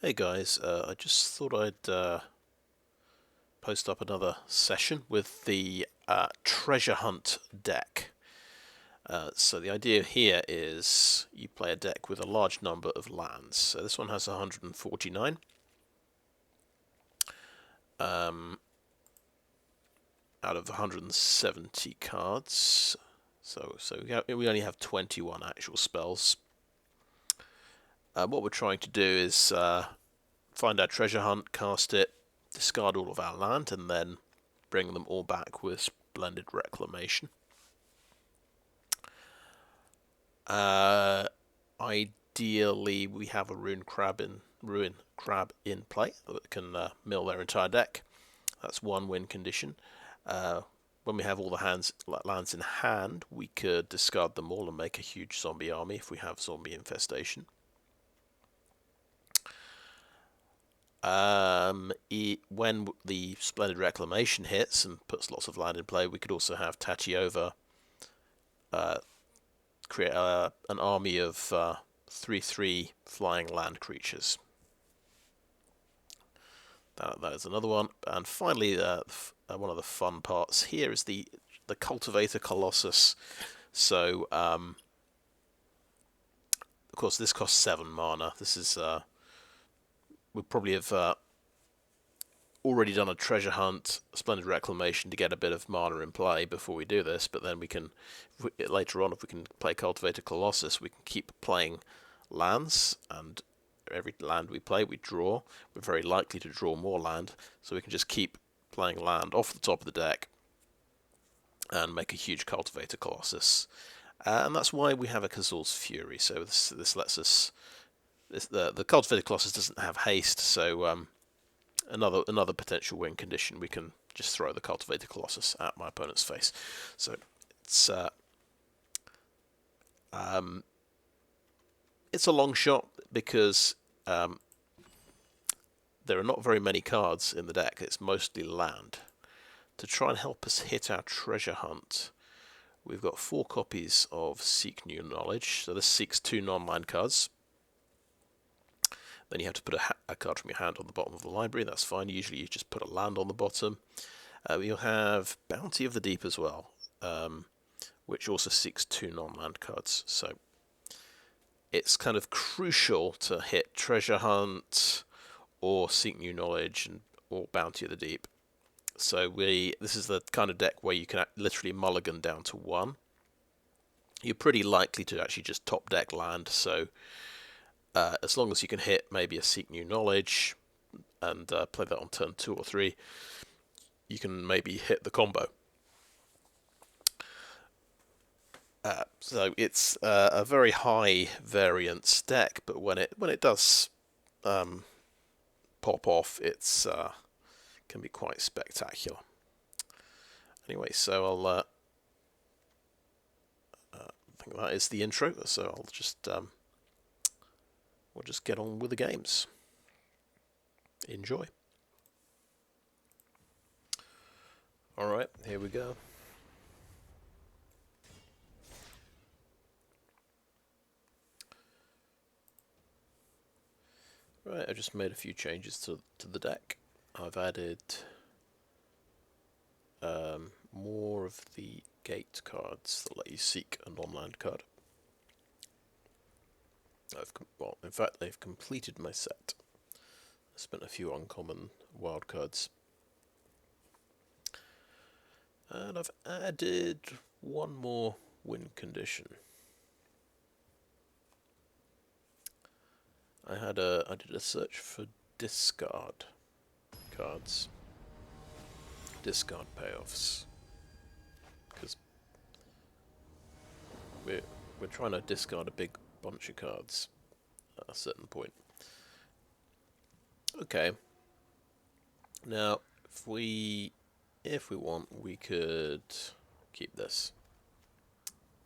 Hey guys, I just thought I'd post up another session with the treasure hunt deck. So the idea here is you play a deck with a large number of lands. So this one has 149. Out of 170 cards. So we only have 21 actual spells. What we're trying to do is find our treasure hunt, cast it, discard all of our land, and then bring them all back with splendid reclamation. Ideally, we have a ruin crab in play that can mill their entire deck. That's one win condition. When we have all the lands in hand, we could discard them all and make a huge zombie army if we have zombie infestation. When the Splendid Reclamation hits and puts lots of land in play, we could also have Tatiova create an army of 3/3 flying land creatures. That is another one. And finally, one of the fun parts here is the Cultivator Colossus. So, of course, this costs 7 mana. This is we probably have already done a treasure hunt, a splendid reclamation to get a bit of mana in play before we do this, but then we can, later on, if we can play Cultivator Colossus, we can keep playing lands, and every land we play, we draw. We're very likely to draw more land, so we can just keep playing land off the top of the deck and make a huge Cultivator Colossus. And that's why we have a Kazuul's Fury, so this lets us... The Cultivator Colossus doesn't have haste, so another potential win condition, we can just throw the Cultivator Colossus at my opponent's face. So it's a long shot because there are not very many cards in the deck. It's mostly land. To try and help us hit our treasure hunt, we've got 4 copies of Seek New Knowledge. So this seeks 2 non-land cards. Then you have to put a card from your hand on the bottom of the library. That's fine. Usually you just put a land on the bottom. You'll have Bounty of the Deep as well, which also seeks 2 non-land cards. So it's kind of crucial to hit Treasure Hunt or Seek New Knowledge or Bounty of the Deep. So this is the kind of deck where you can literally mulligan down to 1. You're pretty likely to actually just top deck land, so as long as you can hit maybe a Seek New Knowledge and play that on turn 2 or 3, you can maybe hit the combo. So it's a very high variance deck, but when it does pop off, it's can be quite spectacular. Anyway, so I'll I think that is the intro. So I'll just we'll just get on with the games. Enjoy. Alright, here we go. Right, I just made a few changes to the deck. I've added more of the gate cards that let you seek a non-land card. In fact, they've completed my set. I spent a few uncommon wild cards. And I've added one more win condition. I did a search for discard cards, discard payoffs, because we're trying to discard a big bunch of cards at a certain point. Okay. Now, if we want, we could keep this.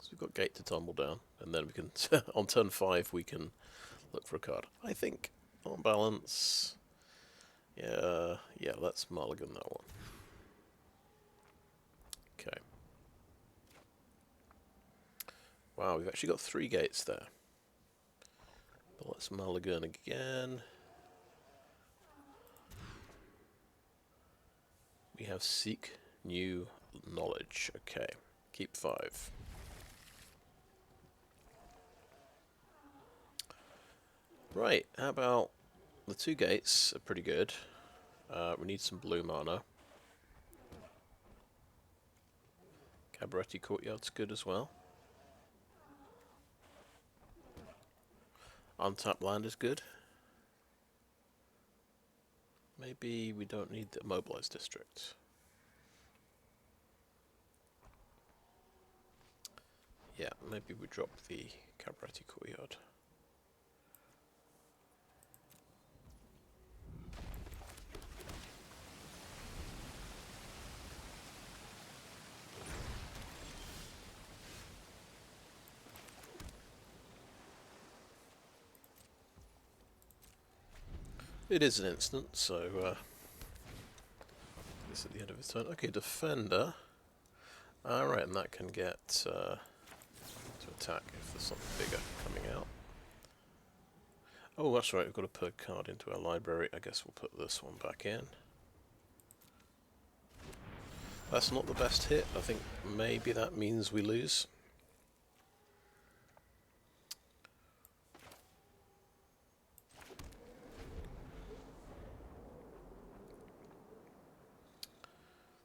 So we've got Gate to Tumbledown, and then we can on turn 5 we can look for a card. I think on balance, yeah, let's mulligan that one. Okay. Wow, we've actually got 3 gates there. But let's mulligan again. We have seek new knowledge. Okay, keep 5. Right, how about the 2 gates are pretty good. We need some blue mana. Cabaretti Courtyard's good as well. Untapped land is good. Maybe we don't need the mobilized district. Yeah, maybe we drop the Cabaretti Courtyard. It is an instant, so this at the end of his turn. Okay, Defender. Alright, and that can get to attack if there's something bigger coming out. Oh, that's right, we've got to put a card into our library. I guess we'll put this one back in. That's not the best hit. I think maybe that means we lose.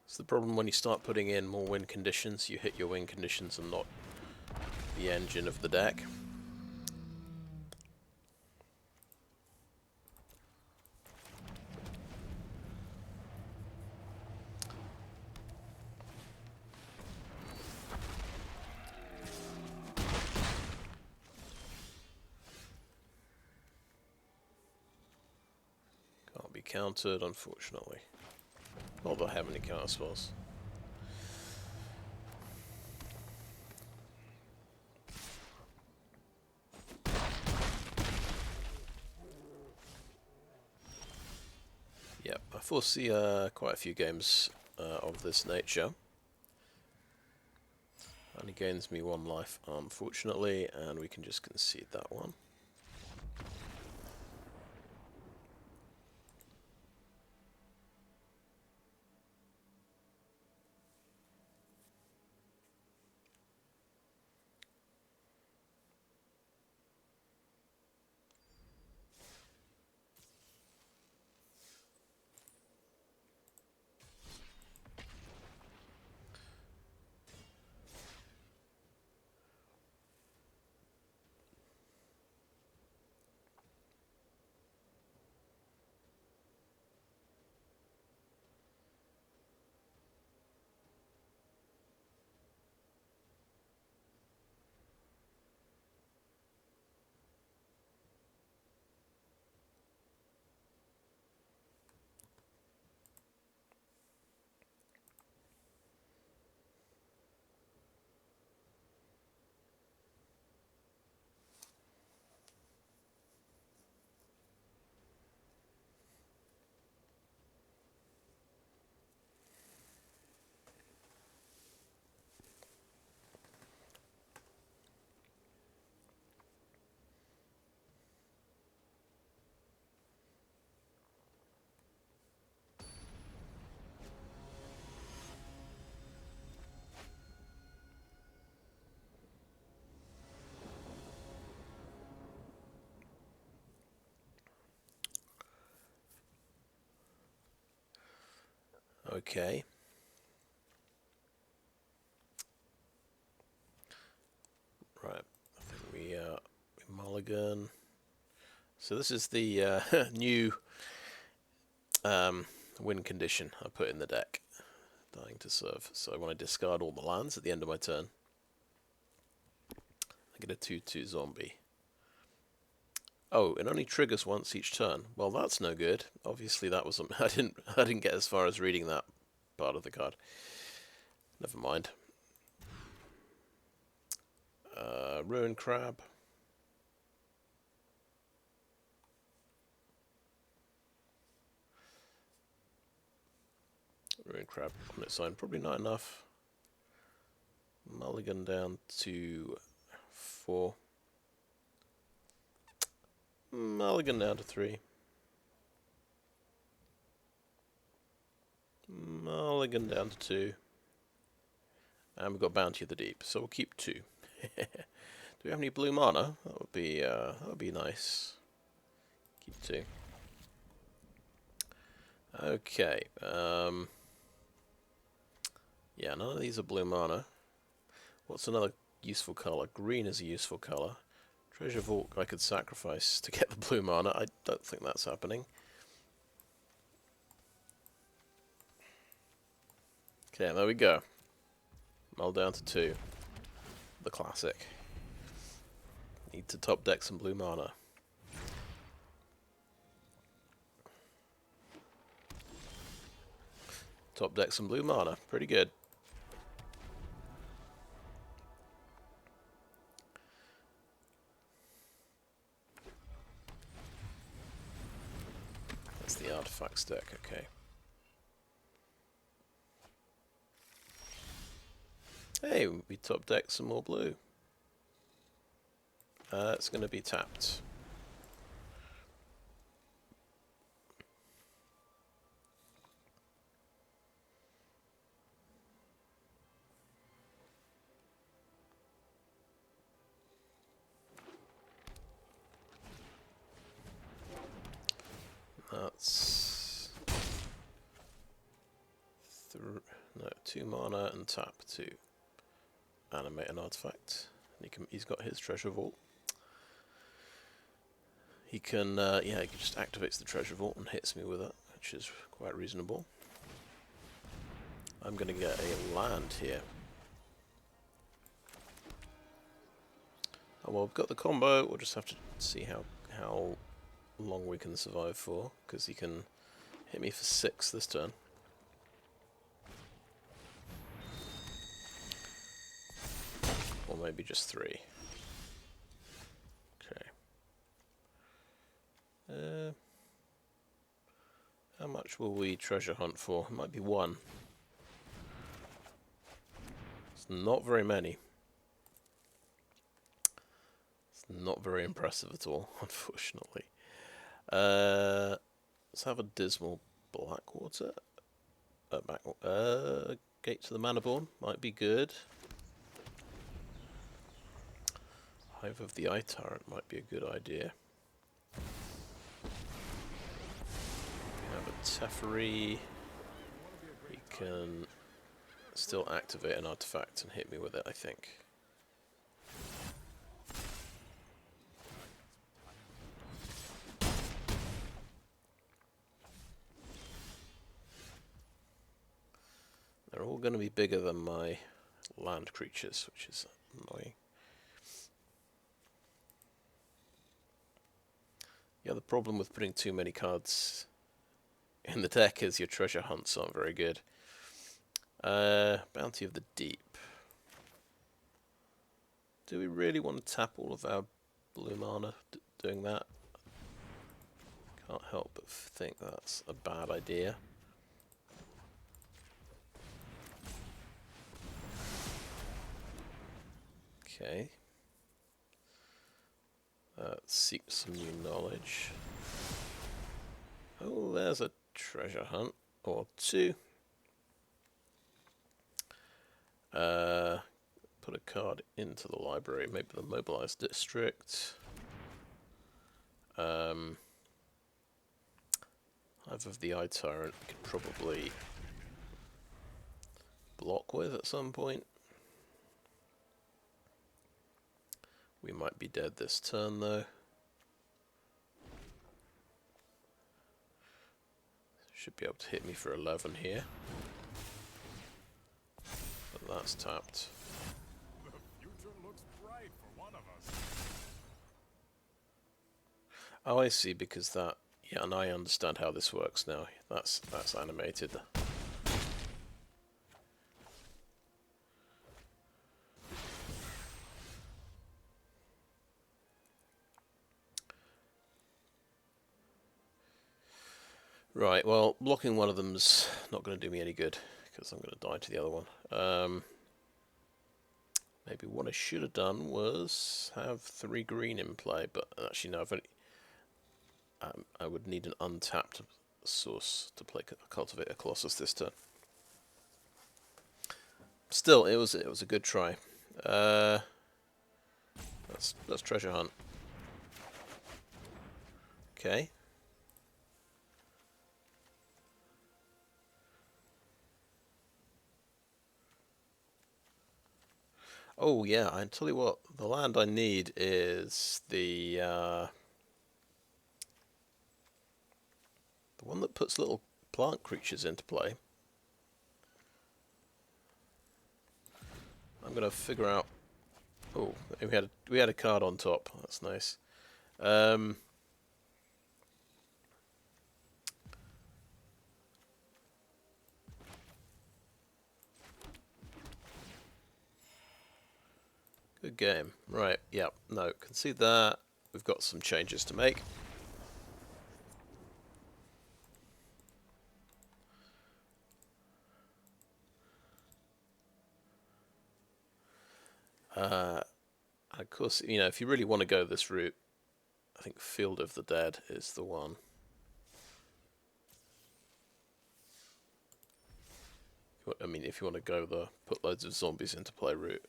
It's the problem when you start putting in more win conditions. You hit your win conditions and not the engine of the deck. Can't be countered, unfortunately. Not that I have any counter spells. Yep, I foresee quite a few games of this nature. Only gains me 1 life, unfortunately, and we can just concede that one. Okay. Right. I think we mulligan. So this is the new win condition I put in the deck. Dying to serve. So when I discard all the lands at the end of my turn, I get a 2/2 zombie. Oh, it only triggers once each turn. Well, that's no good. Obviously, that was I didn't get as far as reading that part of the card. Never mind. Ruin Crab. Ruin Crab on its own, probably not enough. Mulligan down to 4. Mulligan down to 3. Mulligan down to 2. And we've got Bounty of the Deep, so we'll keep 2. Do we have any blue mana? That would be nice. Keep 2. Okay. Yeah, none of these are blue mana. What's another useful colour? Green is a useful colour. Treasure Vault I could sacrifice to get the blue mana. I don't think that's happening. Okay, there we go. Mull down to 2. The classic. Need to top deck some blue mana. Top deck some blue mana. Pretty good. That's the artifacts deck, okay. Hey, we top deck some more blue. It's going to be tapped. That's 2 mana and tap to animate an artifact. He's got his treasure vault. He can, yeah, he just activates the treasure vault and hits me with it, which is quite reasonable. I'm going to get a land here. Oh, well, we've got the combo. We'll just have to see how long we can survive for, because he can hit me for 6 this turn. Or maybe just 3. Okay. How much will we treasure hunt for? It might be 1. It's not very many. It's not very impressive at all, unfortunately. Let's have a Dismal Backwater. Gate to the Manorborn might be good. Hive of the Eye Tyrant might be a good idea. We have a Teferi. We can still activate an artifact and hit me with it, I think. They're all going to be bigger than my land creatures, which is annoying. Yeah, the problem with putting too many cards in the deck is your treasure hunts aren't very good. Bounty of the Deep. Do we really want to tap all of our blue mana doing that? Can't help but think that's a bad idea. Okay. Seek some new knowledge. Oh, there's a treasure hunt or 2. Put a card into the library, maybe the mobilized district. Hive of the Eye Tyrant we could probably block with at some point. We might be dead this turn though. Should be able to hit me for 11 here. But that's tapped. The future looks bright for one of us. Oh, I see, because that... Yeah, and I understand how this works now. That's animated. Right, well, blocking one of them's not going to do me any good, because I'm going to die to the other one. Maybe what I should have done was have 3 green in play, but actually no, I've only, I would need an untapped source to play Cultivator Colossus this turn. Still, it was a good try. Let's treasure hunt. Okay. Oh yeah, I tell you what, the land I need is the one that puts little plant creatures into play. I'm gonna figure out. Oh, we had a card on top. That's nice. Good game. Right. Yeah. No. Concede that. We've got some changes to make. Of course, you know, if you really want to go this route, I think Field of the Dead is the one. I mean, if you want to go the put loads of zombies into play route.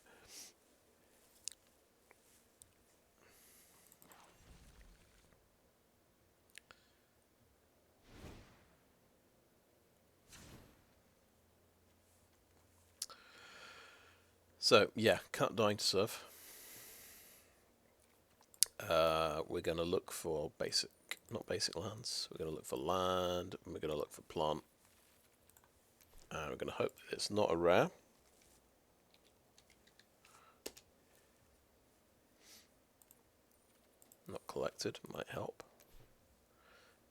So, yeah, cut Dying to Serve. We're going to look for not basic lands. We're going to look for land, and we're going to look for plant. And we're going to hope that it's not a rare. Not collected, might help.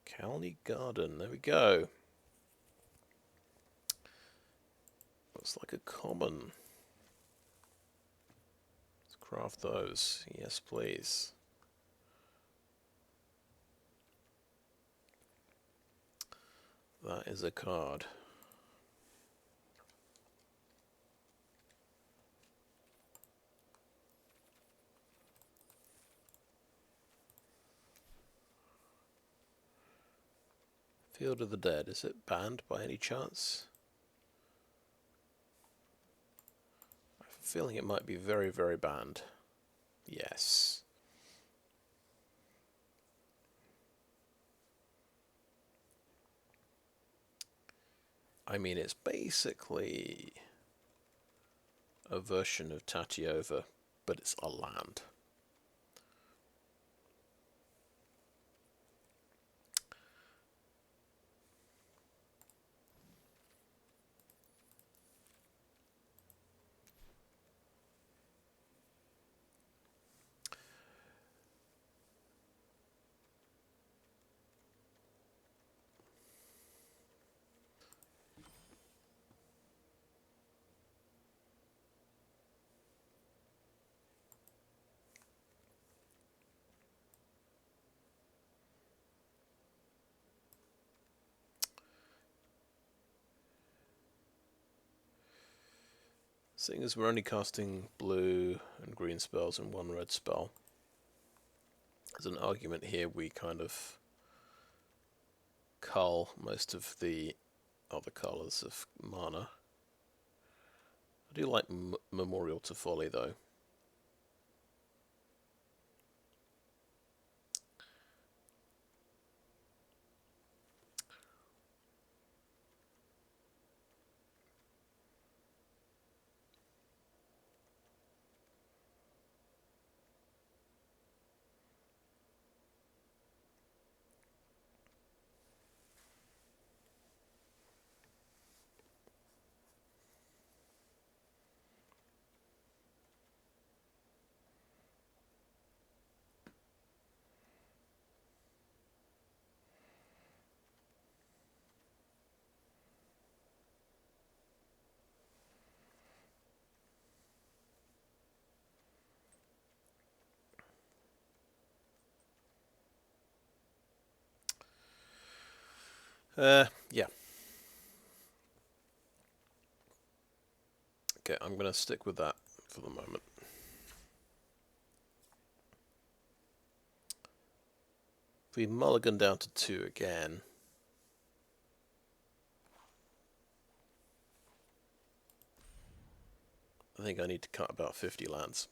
Calney Garden, there we go. Looks like a common. Let's craft those. Yes, please. That is a card. Field of the Dead, is it banned by any chance? I have a feeling it might be very, very banned. Yes. I mean, it's basically a version of Tatiova, but it's a land. Seeing as we're only casting blue and green spells and one red spell, there's an argument here we kind of cull most of the other colours of mana. I do like Memorial to Folly though. Yeah. Okay, I'm going to stick with that for the moment. If we mulligan down to 2 again, I think I need to cut about 50 lands.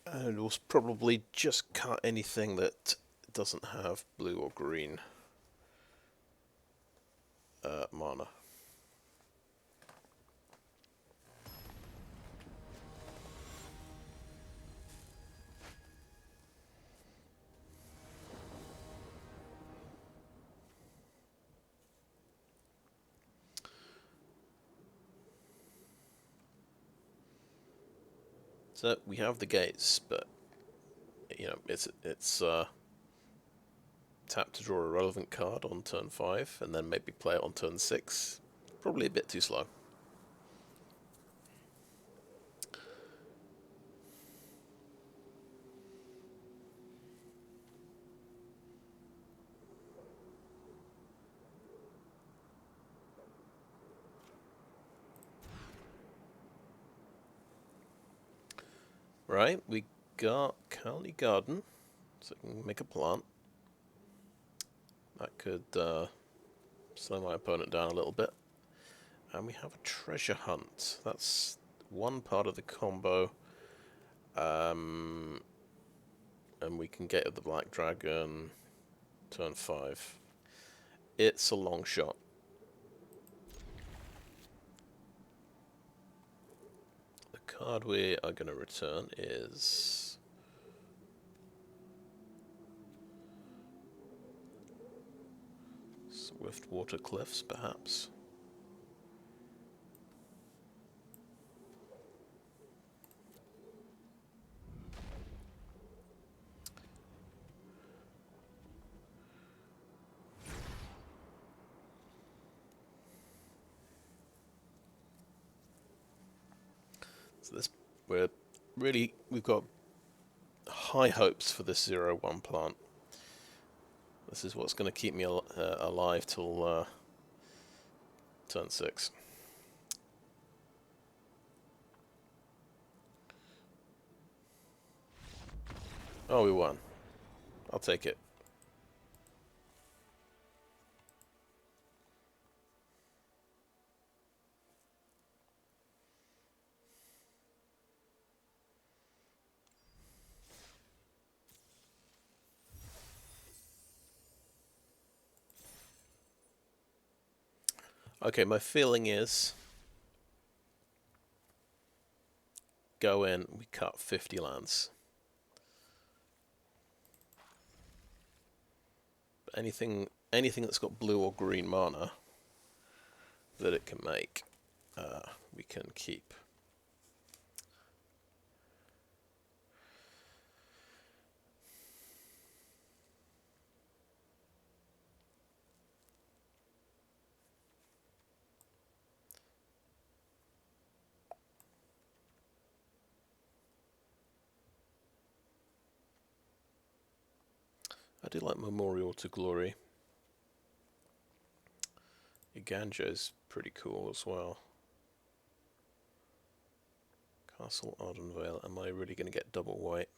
And we'll probably just cut anything that doesn't have blue or green mana. So we have the gates, but you know it's tap to draw a relevant card on turn 5, and then maybe play it on turn 6. Probably a bit too slow. Right, we got County Garden, so I can make a plant. That could slow my opponent down a little bit. And we have a treasure hunt. That's one part of the combo. And we can get at the Black Dragon turn 5. It's a long shot. The card we are going to return is Swiftwater Cliffs, perhaps. So this, we've got high hopes for this 0/1 plant. This is what's going to keep me alive till turn 6. Oh, we won. I'll take it. Okay, my feeling is go in, we cut 50 lands. Anything that's got blue or green mana that it can make, we can keep. I do like Memorial to Glory. Ganja is pretty cool as well. Castle Ardenvale. Am I really going to get double white?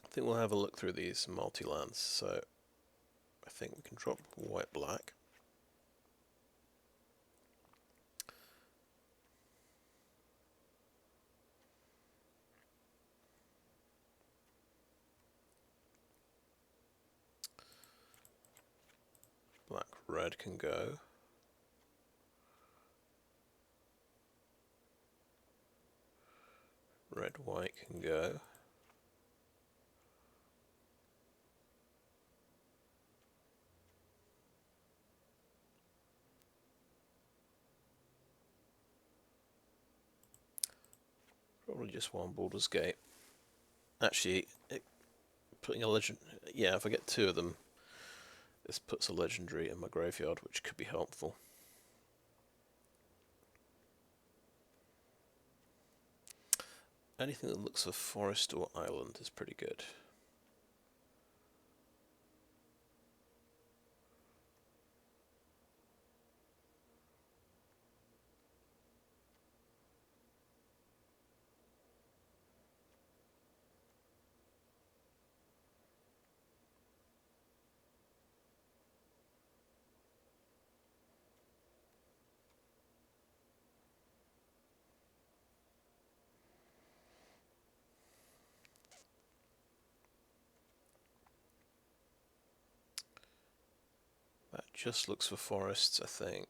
I think we'll have a look through these multi-lands. So I think we can drop white-black. Black-red can go. Red, white can go. Probably just one Baldur's Gate. Actually, putting a legend... Yeah, if I get 2 of them, this puts a legendary in my graveyard, which could be helpful. Anything that looks for forest or island is pretty good. That just looks for forests, I think.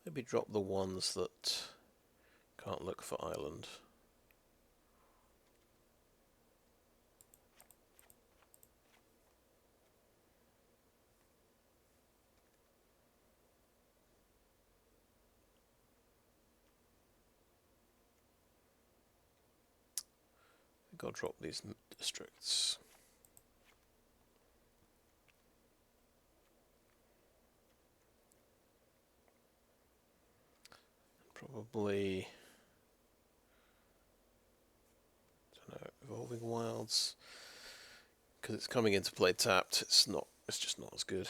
Maybe drop the ones that can't look for island. I think I'll drop these districts. Probably, don't know, Evolving Wilds, because it's coming into play tapped. It's just not as good.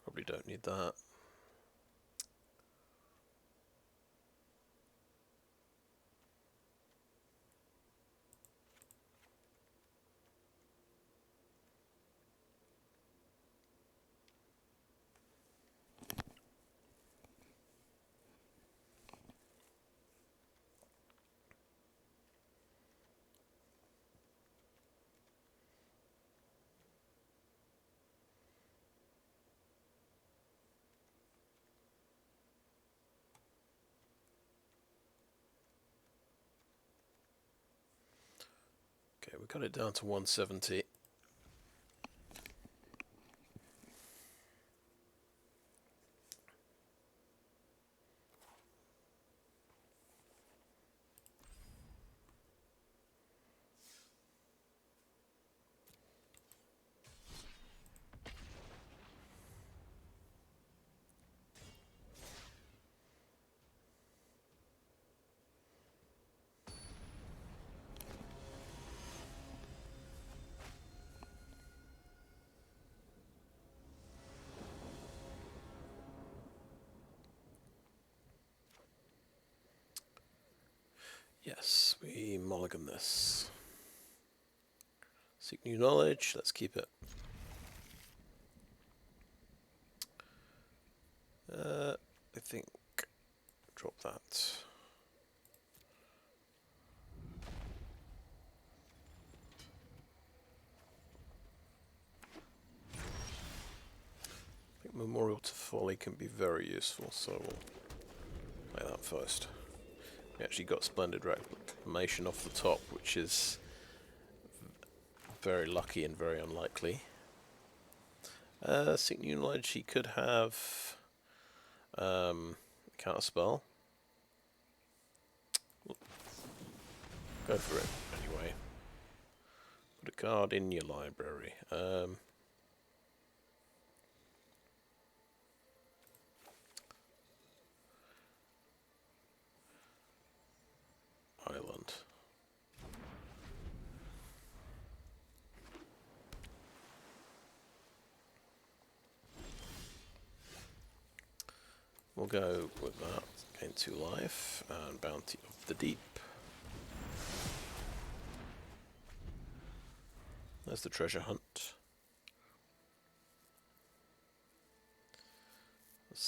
Probably don't need that. Okay, we got it down to 170. Yes, we mulligan this. Seek new knowledge, let's keep it. I think drop that. I think Memorial to Folly can be very useful, so we'll play that first. We actually got Splendid Reclamation off the top, which is very lucky and very unlikely. Seek new knowledge, he could have counterspell. Go for it anyway. Put a card in your library. Island. We'll go with that. Gain 2 life and Bounty of the Deep. There's the treasure hunt.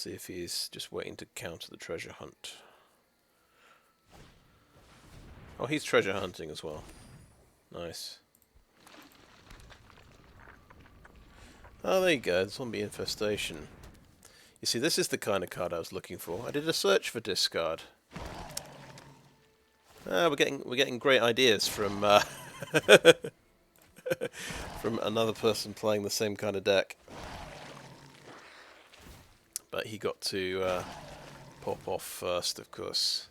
see if he's just waiting to counter the treasure hunt. Oh, he's treasure hunting as well. Nice. Oh, there you go, zombie infestation. You see, this is the kind of card I was looking for. I did a search for discard. We're getting great ideas from from another person playing the same kind of deck. But he got to pop off first, of course.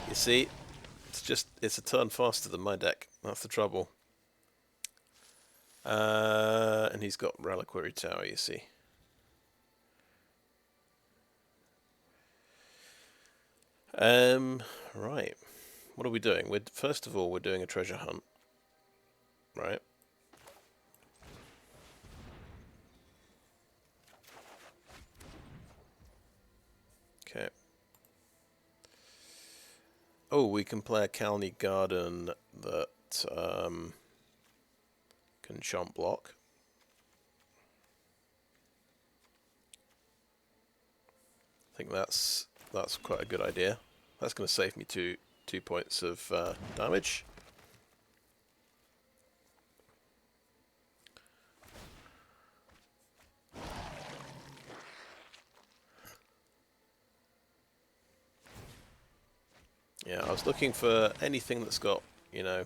You see, it's a turn faster than my deck. That's the trouble. And he's got Reliquary Tower, you see. Right. What are we doing? First of all, we're doing a treasure hunt. Right. Okay. Oh, we can play a Calney Garden that can chomp block. I think that's quite a good idea. That's going to save me two points of damage. Yeah, I was looking for anything that's got, you know,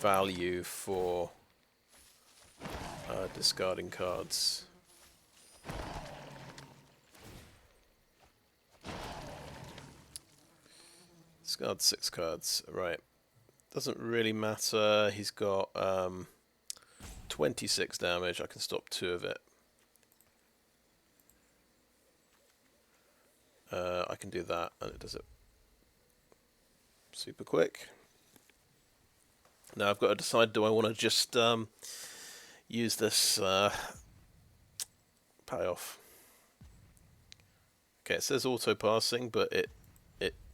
value for discarding cards. Discard 6 cards, right. Doesn't really matter. He's got 26 damage. I can stop 2 of it. I can do that, and it does it super quick. Now I've got to decide, do I want to just use this payoff? Okay, it says auto passing, but it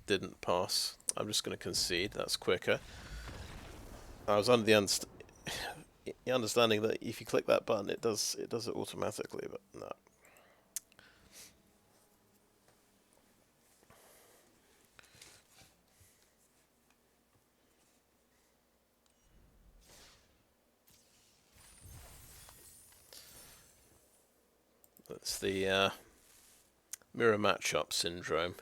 didn't pass. I'm just going to concede. That's quicker. I was under the understanding that if you click that button, it does it automatically, but no. That's the mirror matchup syndrome,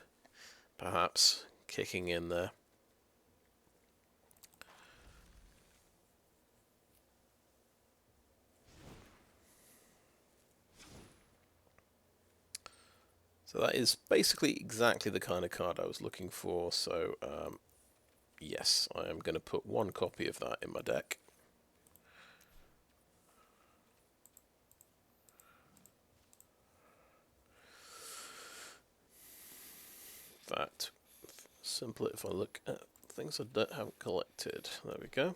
perhaps, kicking in there. So that is basically exactly the kind of card I was looking for, so yes, I am going to put 1 copy of that in my deck. In fact, simply if I look at things I haven't collected, there we go.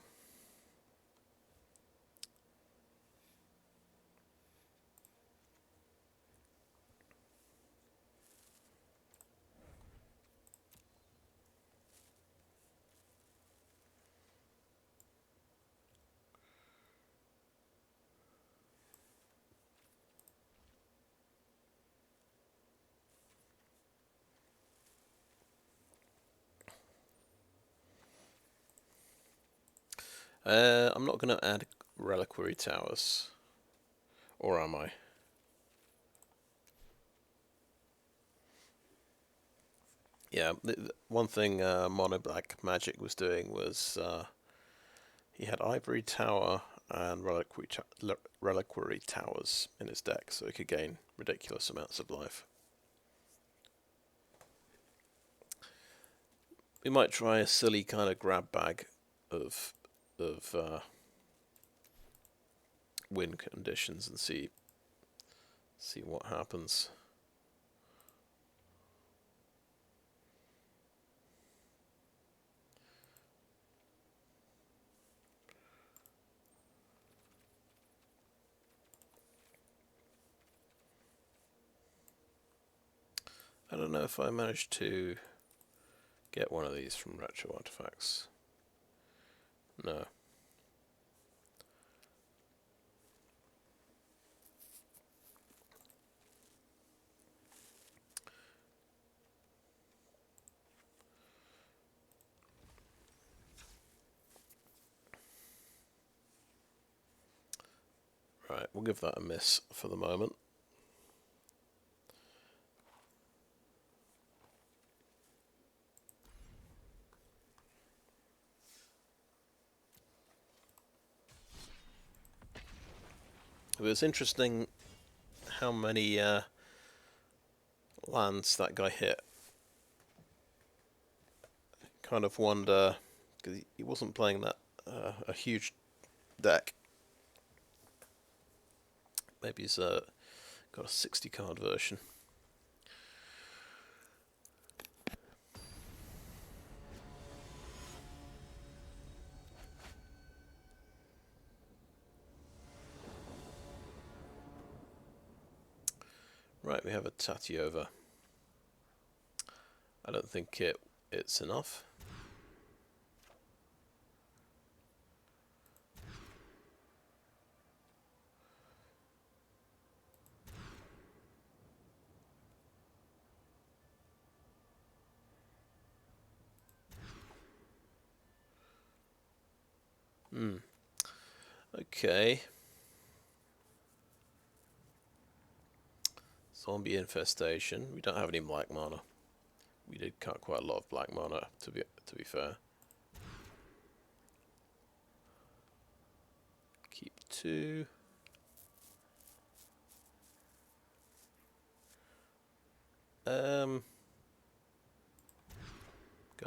I'm not going to add Reliquary Towers. Or am I? Yeah, one thing Mono Black Magic was doing was he had Ivory Tower and Reliquary Towers in his deck, so he could gain ridiculous amounts of life. We might try a silly kind of grab bag of win conditions and see what happens. I don't know if I managed to get one of these from Retro Artifacts. No. Right, we'll give that a miss for the moment. It was interesting how many lands that guy hit. Kind of wonder, because he wasn't playing that a huge deck. Maybe he's got a 60 card version. Right, we have a Tatiova. I don't think it's enough. Okay. Zombie infestation. We don't have any black mana. We did cut quite a lot of black mana, to be fair. Keep 2. Go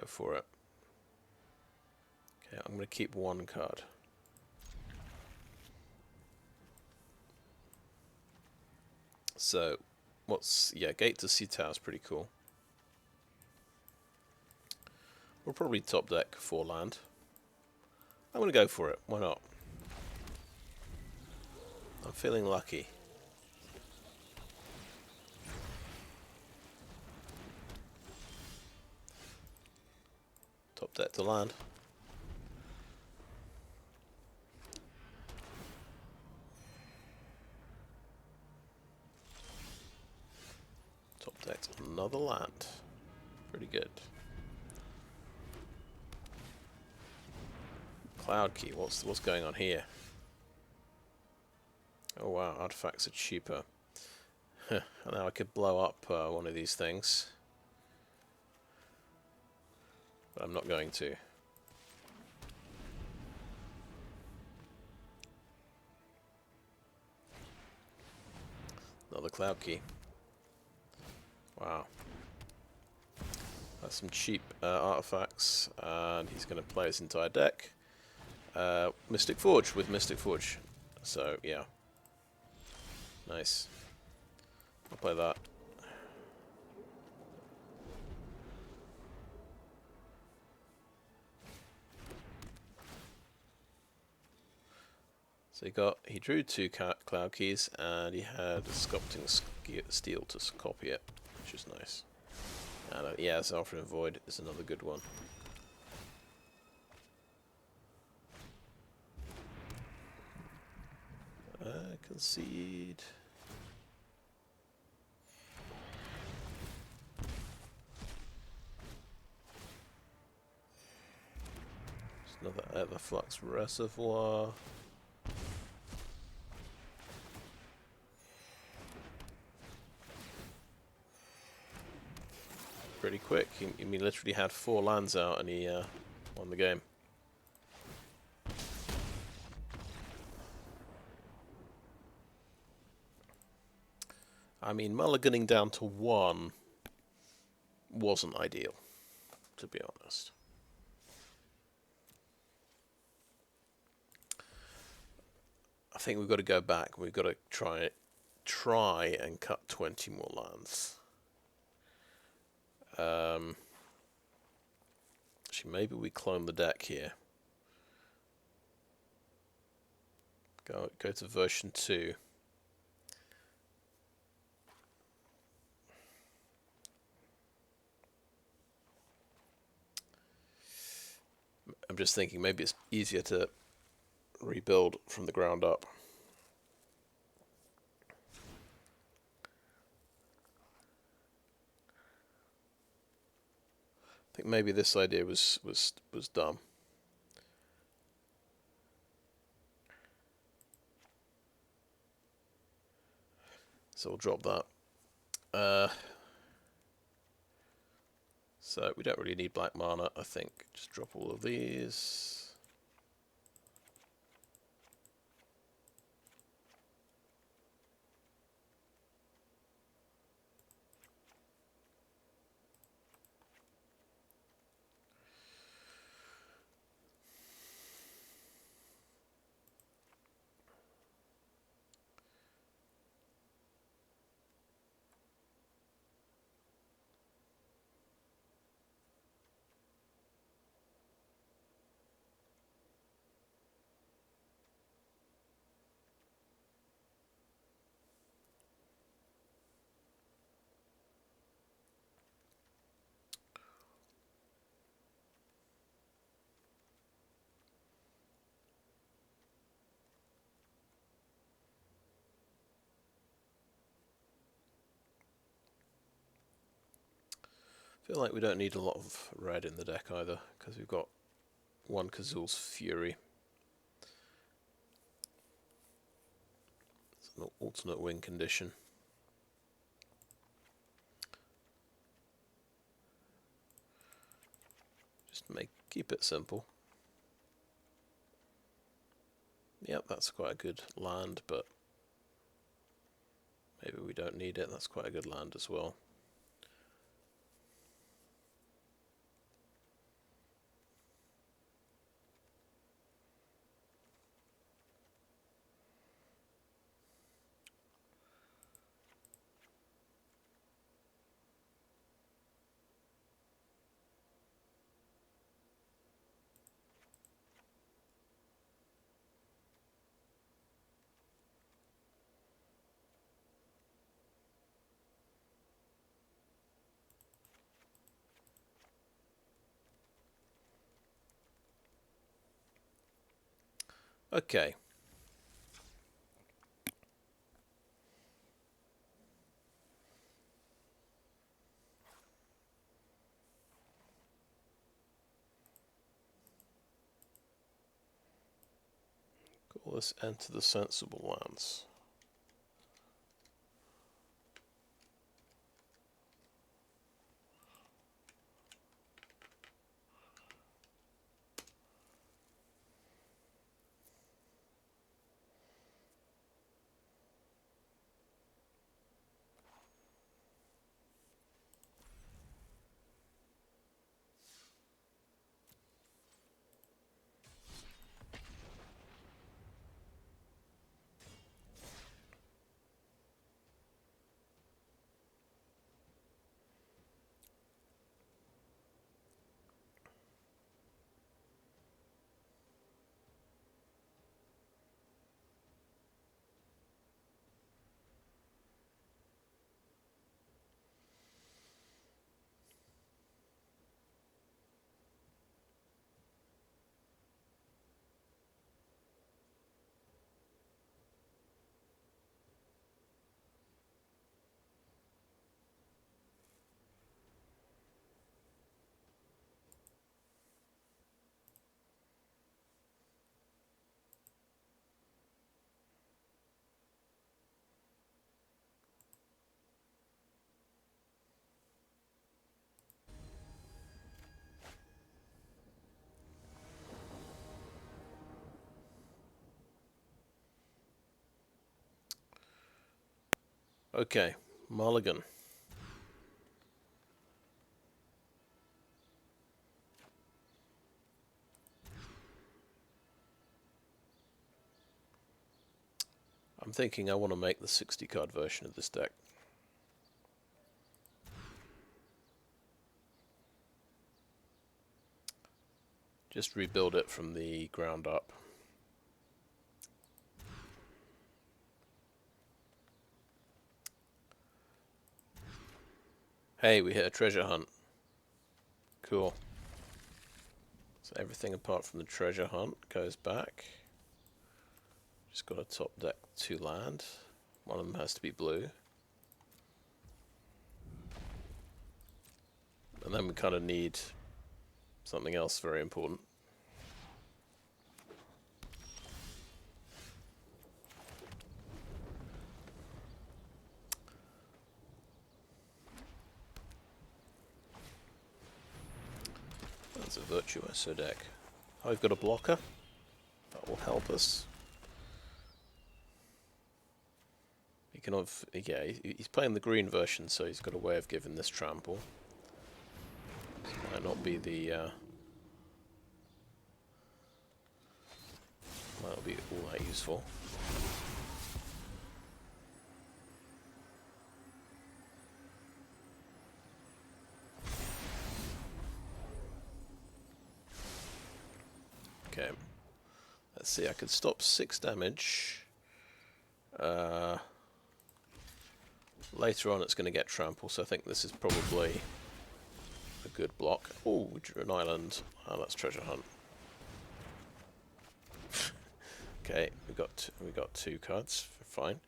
for it. Okay, I'm going to keep 1 card. So, Gate to Seatower is pretty cool. We'll probably top deck 4 land. I'm going to go for it. Why not? I'm feeling lucky. Top deck to land. Top deck to another land. Pretty good. Cloud Key, what's going on here? Oh wow, artifacts are cheaper. Now I could blow up one of these things. But I'm not going to. Another Cloud Key. Wow. That's some cheap artifacts, and he's going to play his entire deck. Mystic Forge with Mystic Forge. So, yeah. Nice. I'll play that. So he drew 2 Cloud Keys, and he had a Sculpting Steel to copy it, which is nice. And yeah, Alfred and Void is another good one. Concede. There's another Everflux Reservoir. Pretty quick. He literally had 4 lands out and he won the game. I mean, mulliganing down to 1 wasn't ideal, to be honest. I think we've got to go back. We've got to try and cut 20 more lands. Actually, maybe we clone the deck here. Go to version 2. I'm just thinking maybe it's easier to rebuild from the ground up. I think maybe this idea was dumb. So we'll drop that. So we don't really need black mana, I think. Just drop all of these. Feel like we don't need a lot of red in the deck either, because we've got one Kazuul's Fury. It's an alternate win condition. Just keep it simple. Yep, that's quite a good land, but maybe we don't need it. That's quite a good land as well. Okay. Cool, let's enter the sensible lands. Okay, mulligan. I'm thinking I want to make the 60 card version of this deck. Just rebuild it from the ground up. Hey, we hit a treasure hunt. Cool. So everything apart from the treasure hunt goes back. Just got a top deck 2 land. One of them has to be blue. And then we kind of need something else very important. Espresso deck. Oh, we've got a blocker. That will help us. He can have, yeah, he's playing the green version, so he's got a way of giving this trample. This might not be the might not be all that useful. Okay, let's see. I could stop 6 damage. Later on, it's going to get trample, so I think this is probably a good block. Oh, we drew an island. Oh, that's treasure hunt. Okay, we got 2 cards. Fine.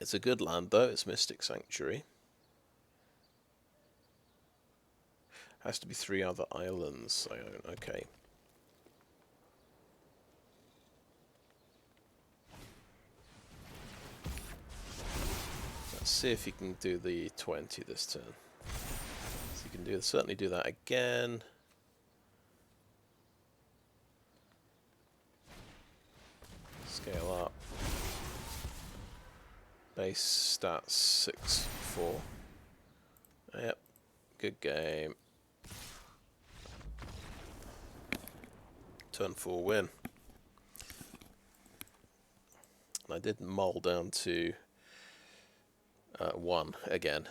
It's a good land though. It's Mystic Sanctuary. Has to be 3 other islands. Okay. Let's see if he can do the 20 this turn. So he can certainly do that again. Scale up. Base stats 6-4. Yep, good game. Turn 4 win. And I did mull down to 1 again.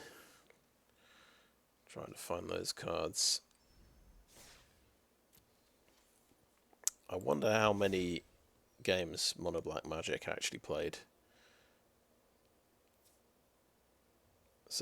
Trying to find those cards. I wonder how many games Mono Black Magic actually played.